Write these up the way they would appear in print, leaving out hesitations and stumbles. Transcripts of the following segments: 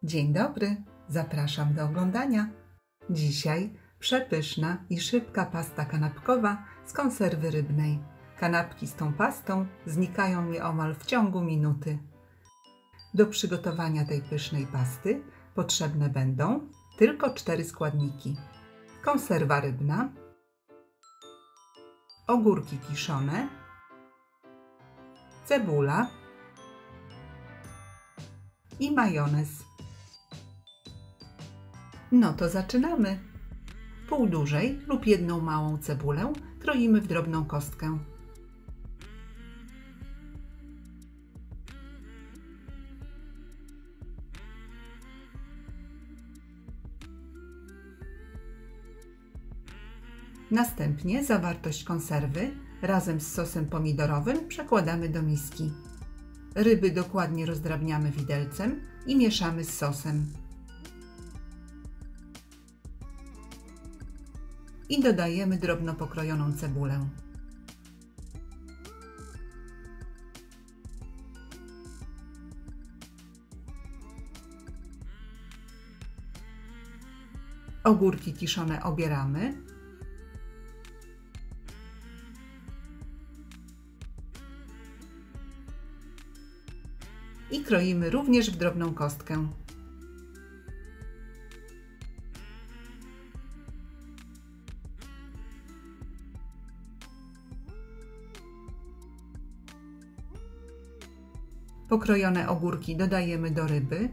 Dzień dobry, zapraszam do oglądania. Dzisiaj przepyszna i szybka pasta kanapkowa z konserwy rybnej. Kanapki z tą pastą znikają nieomal w ciągu minuty. Do przygotowania tej pysznej pasty potrzebne będą tylko 4 składniki. Konserwa rybna, ogórki kiszone, cebula i majonez. No to zaczynamy. Pół dużej lub jedną małą cebulę kroimy w drobną kostkę. Następnie zawartość konserwy razem z sosem pomidorowym przekładamy do miski. Ryby dokładnie rozdrabniamy widelcem i mieszamy z sosem. I dodajemy drobno pokrojoną cebulę. Ogórki kiszone obieramy. I kroimy również w drobną kostkę. Pokrojone ogórki dodajemy do ryby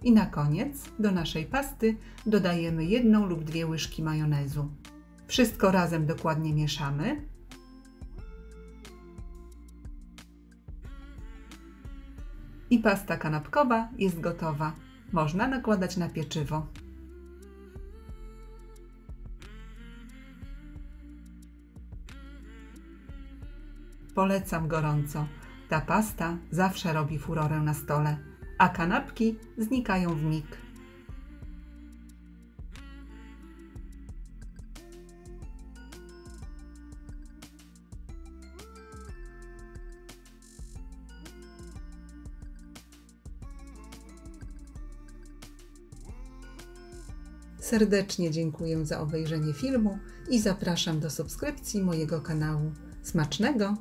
i na koniec do naszej pasty dodajemy 1 lub 2 łyżki majonezu. Wszystko razem dokładnie mieszamy. I pasta kanapkowa jest gotowa. Można nakładać na pieczywo. Polecam gorąco. Ta pasta zawsze robi furorę na stole, a kanapki znikają w mig. Serdecznie dziękuję za obejrzenie filmu i zapraszam do subskrypcji mojego kanału. Smacznego!